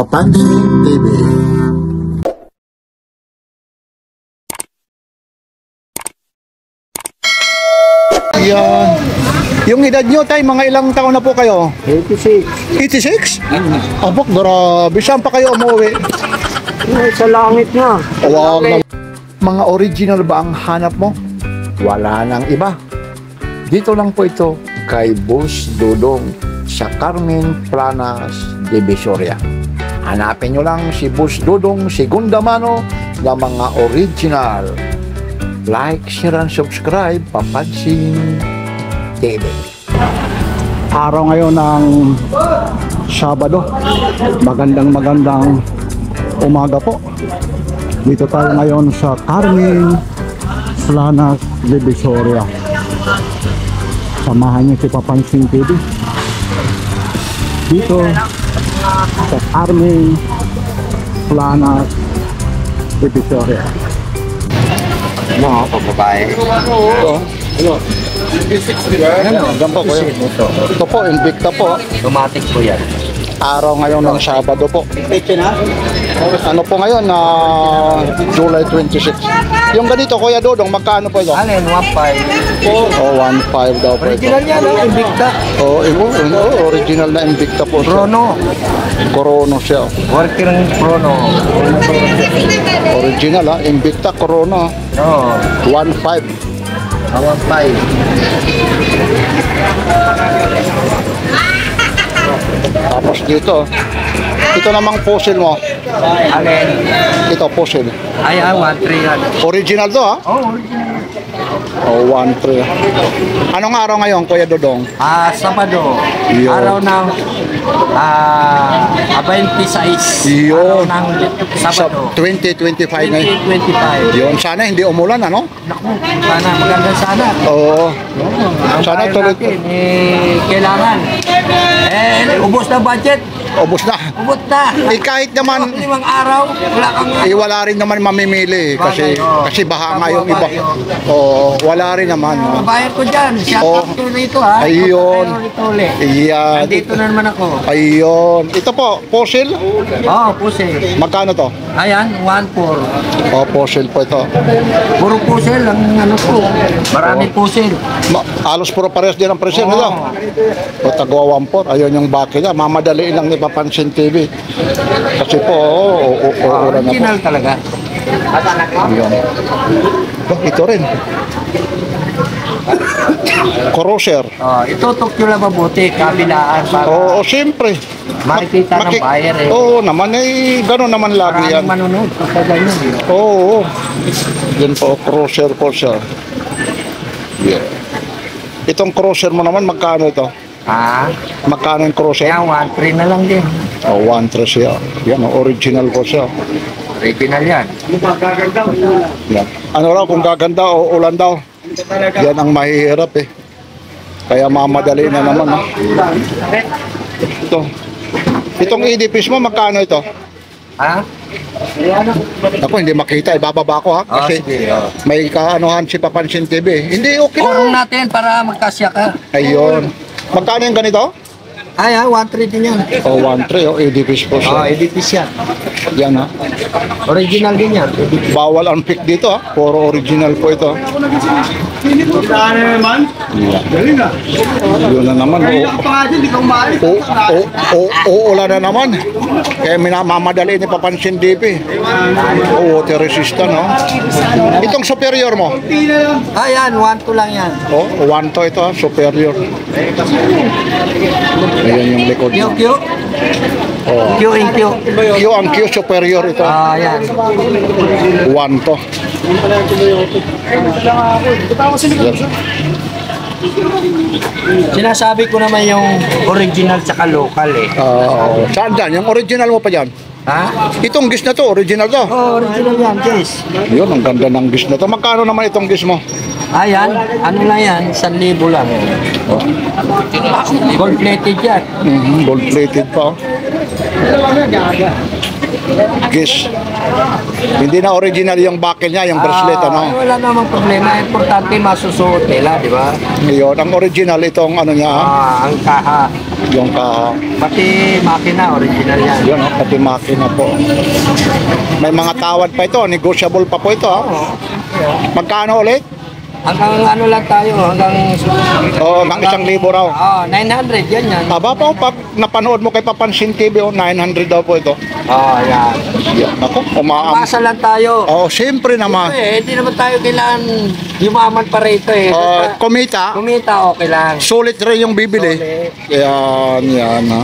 Papansin TV. Yan. Yung edad nyo, tay, mga ilang taon na po kayo? 86. 86? Abok, grabe. Saan pa kayo umuwi? Sa langit na. Wag na. Mga original ba ang hanap mo? Wala nang iba. Dito lang po ito kay Boss Dudong sa Carmen Planas, Divisoria. Hanapin nyo lang si Boss Dudong, segunda mano na mga original. Like, share, and subscribe. Papansin TV. Araw ngayon ng Sabado. Magandang umaga po. Dito tayo ngayon sa Carmen Planas, Divisoria. Samahan niyo si Papansin TV. Dito sa Carmen Planas, Divisoria. Ano, pagbabae. Ito. Ano? Hanggang po kuya. Ito po, Invicta po. Automatic po yan. Araw ngayon ng Sabado po. Ano po ngayon? July 26. Yung ganito, Kuya Dodong, magkano po ito? Alin, 1.5. Oh, 1.5 daw po ito. Original yan, no? Invicta. Original na Invicta po siya. Chrono. Corono siya. Working Chrono. Original Invicta Corono. No. 1.5. 1.5. Tapos dito, ito namang fossil mo. Alin? Ito, fossil. Ay, 1.3 yan. Original to, ha? Oh, original. Oh, 1.3. Anong araw ngayon, Kuya Dodong? Sabado. Yun. Araw ng 26. Yun. Araw ng Sabado. 2025 na yun. 2025. Yun, sana hindi umulan, ano? Naku, sana, maganda sana. Oo. Ang Sana bayan tuloy. natin, kailangan. Ubos na budget. Ubus na. Ubos na. Kahit naman, 5 araw, wala kang wala rin naman mamimili kasi Bagay, oo. kasi baha nga yung iba. Bagay, Oo, wala rin naman. No? Bayan ko dyan. Shout Oh. out to rito, ha. Ayun. Ito ulit. Iyan. Nandito na naman ako. Ayun. Ito po, fossil. Pusil. Magkano to? Ayan, 1.4. Oh, fossil po ito. Puro pusil ang ano ko. Maraming pusil. Halos puro parehas din ang presyo nila. O, tagwa 1.4. Ayun yung baki niya. Mamadali lang ni Papansin TV. Kasi po, ulan na po. Original talaga. Ayun. Ito rin. Corroser. Itutok nyo lang mabuti, kabilaan para Oo, siyempre. makikita ng buyer eh. Oo naman, gano'n naman lagi yan. Maraming manunod pagka ganyan. Oo. Yan po, crosser po siya. Yeah. Itong crosser mo naman, magkano ito? Magkano yung crosser? Kaya 1.3 na lang din. Oh, 1.3 siya. Yan, original po siya. Original yan. Yan. Ano raw, kung gaganda o ulan daw? Yan ang mahihirap eh. Kaya mamadali na naman. Ito. Itong edipis mo, magkano ito? Ako, hindi makita. Ibababa ko, ha? Kasi may kaanohan si Papansin TV. Hindi, okay Kurong na. natin para magkasya ka. Ayun. Magkano yung ganito? 1.3 din yan. O, 1.3. O, edipis po siya. Edipis yan. Yan, ha? Original din yan. Bawal ang pick dito, ha? Puro original po ito. Yun na naman. Uulan na naman. Kaya minamamadali ni Papansin TV. Water resistant, no? Itong superior mo? 1.2 lang yan. 1 ito, ha? Superior. Ayan yung likod mo. Q. Oh. Q and Q. Q ang Q superior ito. Yan. 1 to. Sinasabi ko naman yung original tsaka local eh. Saan dyan? Yung original mo pa dyan? Itong gis na to, original to. Original yan, guys. Yun, ang ganda ng gis na to. Magkano naman itong gis mo? Ano lang yan, 1,000 lang. Gold plated yan. Gold plated pa. Gis. Hindi na original yung buckle niya, yung bracelet, ano? Wala namang problema. Importante masusuot nila, di ba? Ngayon, ang original itong ano niya, Ang kaha. Yung Pati makina, original yan. yun, oh, pati makina po. May mga tawad pa ito, negotiable pa po ito. Oo. Magkano ulit? Hanggang ano lang tayo, hanggang... Oo, hanggang 1,000 raw. 900, yan. Aba po, pag napanood mo kay Papansin TV, 900 daw po ito. Yan. Yan, ako, Pasa lang tayo. Oo, siyempre naman. Hindi naman tayo kailangan yumaman pa rito Kumita, Kumita, okay lang. sulit rin yung bibili. Sulit. Yan ha.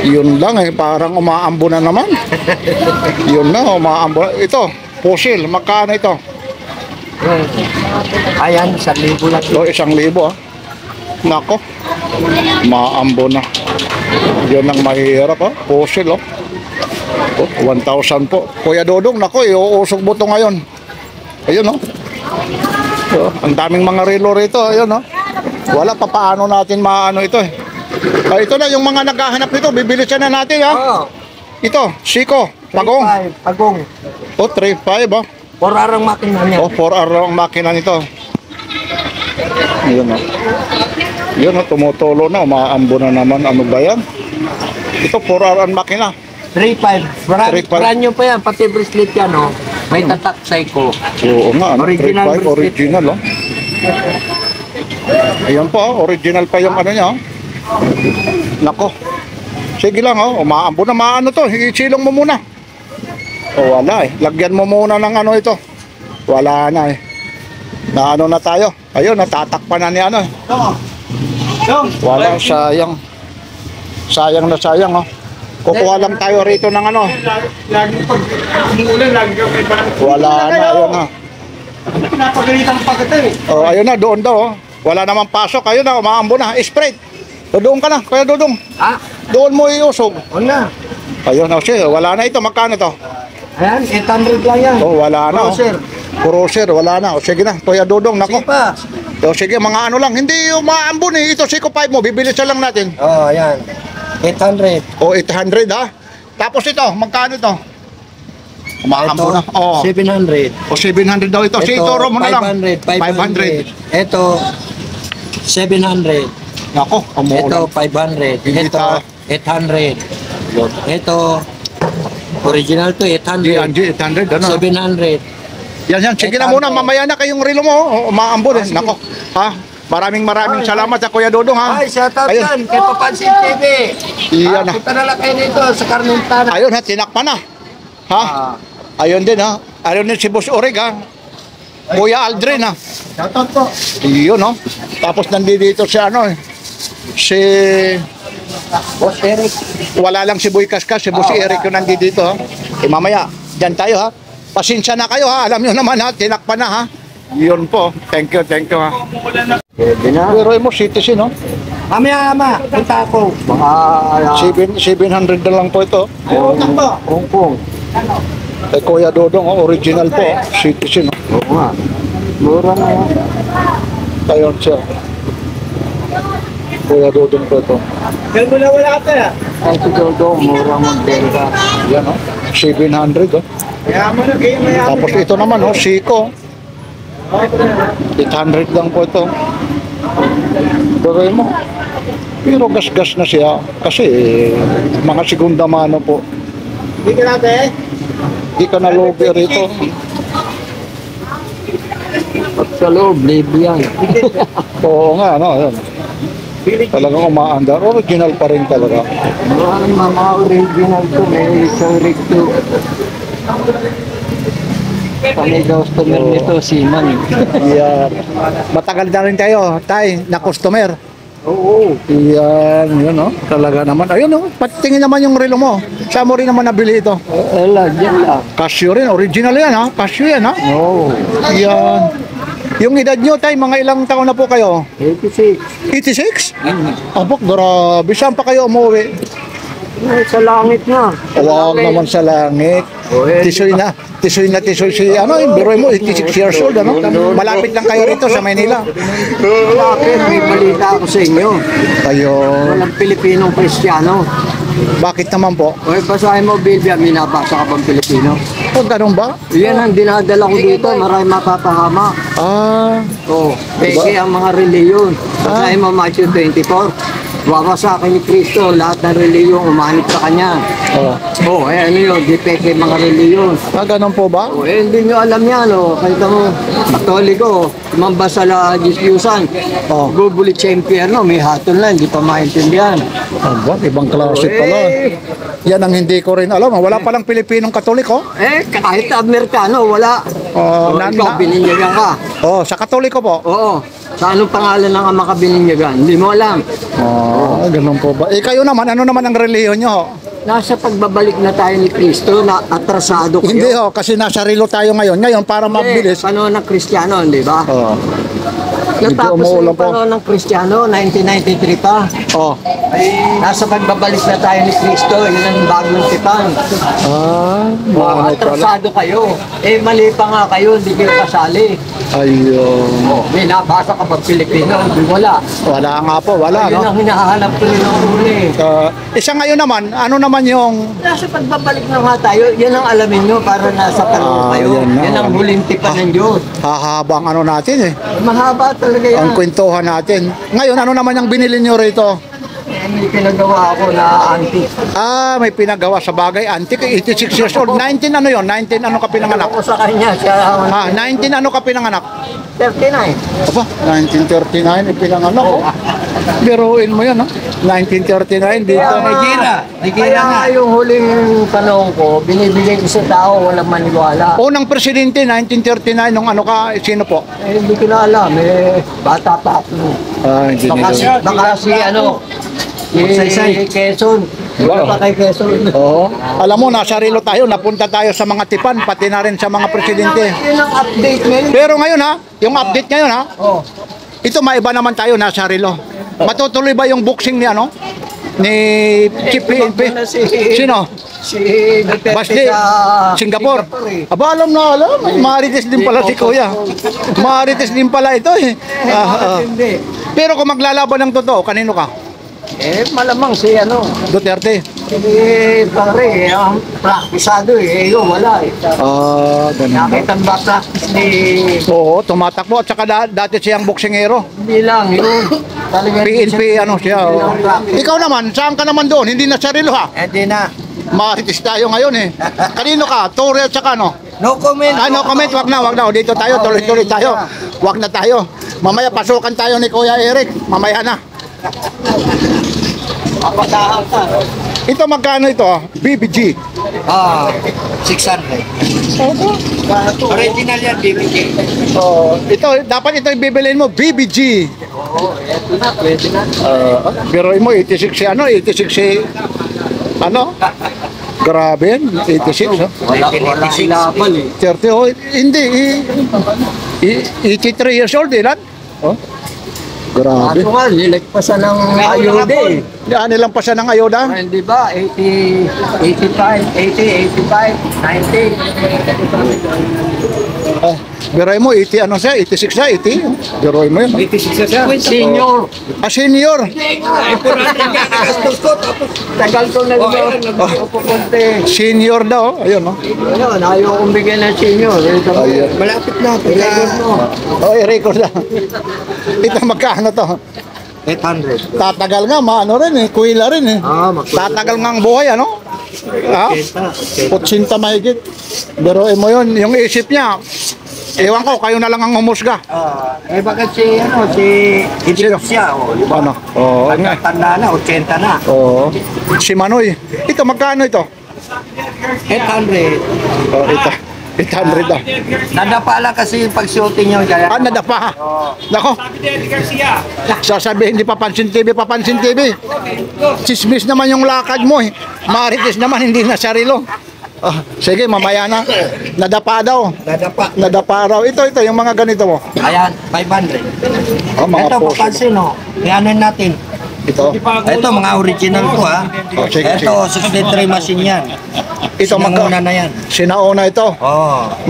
Yun lang parang umaambo na naman. Yun na, umaambo. Ito, pusil, magkano ito? Ayan, 1,000 lang. O, 1,000 ha. Nako, maambo na. Yun ang mahirap ha, pusil 1,000 po. Kuya Dodong, nako, iuusog mo to ngayon. Ayun ang daming mga relo rito, ayun Wala pa paano natin maano ito ito na yung mga naghahanap nito, bibili siya na natin Ito, Siko, Pagong. 3.5, Pagong. 3.5 4 arang makina niya. 4 araw ang makina nito. Ayun Yun tumutulo na, umaambo na naman. Ano ba yan? Ito, 4 araw ang makina. 3.5. 3.5. Brand new pa yan, pati bracelet yan May tatak Psycho. Oo nga, Original 3.5 bracelet. original Ayan po, original pa yung ano niya Nako. Sige lang umaambo na, maano to, isilong mo muna. Wala lagyan mo muna ng ano ito. Wala na na ano na tayo. Ayun, natatakpan na ni ano Wala, sayang. Sayang na sayang Kukuha lang tayo rito ng ano. Wala na, ayun na. Pinapagalitan pa kita Ayun na, doon daw Wala namang pasok, ayun na, umaambo na. Spread. Doon ka na, Kuya Dodong. Doon mo iusog. Wala. Ayun wala na ito. Magkano to? Ayan, 800 lang yan. Wala na. Cruiser. Cruiser, wala na. Sige na, Kuya Dodong, nako. Sige pa. Sige, mga ano lang. Hindi umaambon Ito, Siko 5 mo. Bibili siya lang natin. Ayan. 800. 800 ha. Tapos ito, magkano ito? Umaambon na. 700. 700 daw ito. Si Toro mo na lang. 500. Ito, 700. Nako, Ito, 500. Hindi Ito, 800. Ito, original to, 800. 800, ano? 700. Yan. Sige na muna. Mamaya na kayong relo mo. Umaambon Nako. Maraming salamat sa Kuya Dodong ha. Shout out yan. Kay Papansin TV. Iyan Punta na lang kayo dito sa Carmen Plana. Ayun tinakpan na. Ayun din Ayun din si Boss Oreg Kuya Aldrin Shout out po. Iyon Tapos nandito si si Boss Eric. wala lang si Boy Kaskas, si Boss Eric yung nandito mamaya, dyan tayo Pasensya na kayo alam nyo naman tinakpan na Yun po, thank you Pero mo citizen Mamaya, punta ako. Mga 700 na lang po ito. Hong Kong. Kay Kuya Dodong original po, citizen Oo nga. Mura na yan. Tayon siya. Kuya Dodong po ito. Wala ka tayo. Ay, si Dodong, mura magbenta. Yan 700 Kaya mo na kayo Tapos ito naman Siko. 800 lang po ito. Pero mo. Pero gas-gas na siya kasi mga segunda mano po. Hindi ka natin. Di ka na lobby rito. At sa loob, libre yan. Oo nga yun. Talagang umaandar. Original pa rin talaga. Maraming mga original to. May isang rig to. Kami customer nito, Siman. Yeah. Matagal na rin tayo, Tay, na customer. Oo. Yan, talaga naman. Ayun patingin naman yung relo mo. Saan mo rin naman nabili ito? Wala, dyan lang. Casio rin, original yan Casio yan Oo. Yan. Yung edad nyo, Tay, mga ilang taon na po kayo? 86. 86? Abok, grabe. Saan pa kayo umuwi? Sa langit na. Huwag naman sa langit. Tisoy na si biro mo, 86 years old, Malapit lang kayo rito sa Maynila. Bakit? May balita ako sa inyo. Ayun. Walang Pilipinong Kristiyano. Bakit naman po? O, basahin mo, Biblia, minabasa ka bang Pilipino? O, ganun ba? Yan ang dinadala ko dito, marami mapapahama. Ah, O, peke ang mga reliyon. Basahin mo, Matthew 24. wawasakin ni Kristo lahat ng reliyong umanip sa kanya. Oh. Ano yun, di peke mga reliyon. Ganun po ba? Hindi nyo alam yan, Kaya mo, Katoliko, tumamba sa Diyusan. Gubulit sa impyerno, may hatol na, hindi pa maintindihan. Aba, ibang klase pala. Yan ang hindi ko rin alam. Wala palang Pilipinong Katoliko? Kahit Amerikano, wala. Ikaw, bininyagan ka. Sa Katoliko po? Oo. Sa anong pangalan ng ama ka bininyagan? Hindi mo alam. Ganun po ba? Kayo naman, ano naman ang reliyon nyo? Nasa pagbabalik na tayo ni Kristo, na atrasado kayo. Hindi kasi nasa relo tayo ngayon. Ngayon, para mabilis. Panahon ng Kristiyano, di ba? Natapos umuulan yung panahon ng Kristiyano, 1993 pa. Nasa pagbabalik na tayo ni Kristo, yun ang bagong tipan. Atrasado kayo. Mali pa nga kayo, hindi kayo kasali. Ayun. May nabasa ka pag Pilipino, hindi wala. Wala nga po, wala. Yun ang hinahanap ko rin ng huli. Isa ngayon naman, ano naman yung... Nasa pagbabalik na nga tayo, yan ang alamin nyo para nasa panahon kayo. Yan ang huling tipan ng Diyos. Hahabang ano natin Mahaba talaga yan. Ang kwentuhan natin. Ngayon, ano naman yung binili nyo rito? May pinagawa ako na antique. May pinagawa sa bagay. Antique, 86 years old. 19 ano yun? 19 ano ka pinanganak? Ako sa kanya, siya 19 ano ka pinanganak? 39. Aba, 1939 ipinanganak. Biruin mo yan, 1939 dito. Kaya yung huling panahon ko, binibigay ko sa tao, walang maniwala. Unang presidente, 1939, nung ano ka, sino po? Hindi ko na alam, bata pa ako. Hindi Baka si Quezon. Wala pa kay Quezon. Alam mo, nasa relo tayo, napunta tayo sa mga tipan, pati na rin sa mga presidente. Yun ang update ngayon. Pero ngayon yung update ngayon ito maiba naman tayo, nasa relo. Matutuloy ba yung boxing ni ni Chief PNP? Sino? Si Duterte Basti, sa Singapore. Aba, alam na alam. Marites din pala si Kuya. Marites din pala ito Pero kung maglalaban ng totoo, kanino ka? Malamang si Duterte. Pare, ang praktisado yun, wala Ganun ba? Nakita ba practice ni... Oo, tumatakbo at saka dati siyang boksingero. Hindi lang, yun. PNP siya. Ikaw naman, saan ka naman doon? Hindi na sarilo Hindi na. Marites tayo ngayon Kanino ka? Torre at saka No comment. no comment, wag na. Dito tayo, tuloy-tuloy tayo. Wag na tayo. Mamaya pasukan tayo ni Kuya Eric. Mamaya na. Kapatahan ka. Ito magkano ito? BBG. 600. Original yan, BBK. Ito, dapat ito ibibilin mo, BBG. Eto na, pwede na. Biroy mo, 86 Grabe yan, 86 Wala ilaban 30, hindi, 83 years old, ilan? Grabe. Ato nga, nilagpasan ng ayuda Yan nilang pa siya ng ayuda. Hindi ba? 80, 85, 90, 85, 90. Biroy mo, 80 ano siya, 86 siya, 80. Biroy mo yun. 86 siya. Senior. Senior. Gastos ko, tapos tagal ko na pupunte. Senior daw, ayun Ayaw kong bigyan ng senior. Malapit na. I-record na. Ito magkano to? 800. Tatagal nga, maano rin kuwila rin Tatagal nga ang buhay, 80 mahigit. Pero mo yun, yung isip niya, ewan ko, kayo na lang ang humusga. Bakit hindi siya, Ano? tanda na, 80 na. Si Manoy. Ito, magkano ito? 800. Ito. 800 daw. Nadapa lang kasi yung pag-shooting nyo. Kaya... Nadapa. Nako. Sasabihin, hindi papansin TV. Chismis naman yung lakad mo Marites naman, hindi na sarilo. Sige, mamaya na. Nadapa daw. Nadapa raw. Ito, yung mga ganito mo. Ayan, 500. Mga Ito, poso. papansin Yanin natin. Ito. Ito, mga original ko sige, Ito, 63 machine yan. Ito, Sinauna na yan. Sinauna ito.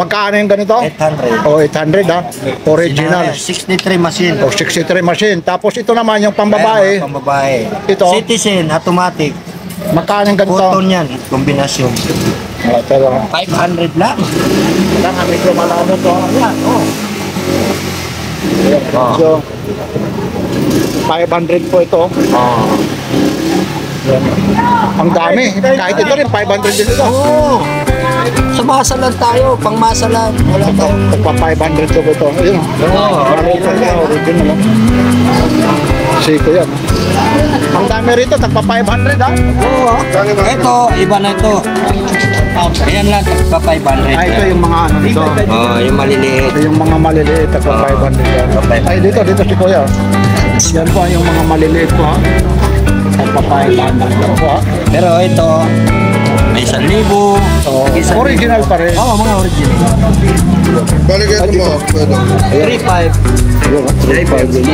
Magkano yung ganito? 800. 800 Original. 63 machine. 63 machine. Tapos ito naman yung pambabae. Pambabae. Ito. Citizen, automatic. Magkano yung ganito? Cotton yan, kombinasyon. 500 lang. Lang, medyo malano to. Yan, So, 500 po ito. Yan. Ang dami. Kahit ito rin, 500 din ito. Oo. Sa masalan tayo, pang masalan. Wala tayo. Tagpa 500 ko ito. Ayun. Oo, Original. Siko yan. Ang dami rito, tagpa 500 ha. Oo. Ito, iba na ito. Ayan lang, pa 500. Ito yung mga ano nito. Oo, yung maliliit. Ito yung mga maliliit, tagpa 500 yan. Ay, dito si Kuya. Yan po yung mga maliliit po ha. Tagpa 500 yan po ha. Pero ito, may 1,000. Original pa rin. Oo, mga original. Balikan mo. 3,500.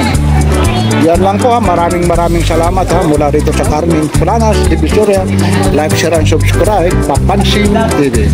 Yan lang po ha. Maraming salamat ha. Mula rito sa Carmen Planas, Divisoria. Like, share, and subscribe. Papansin TV.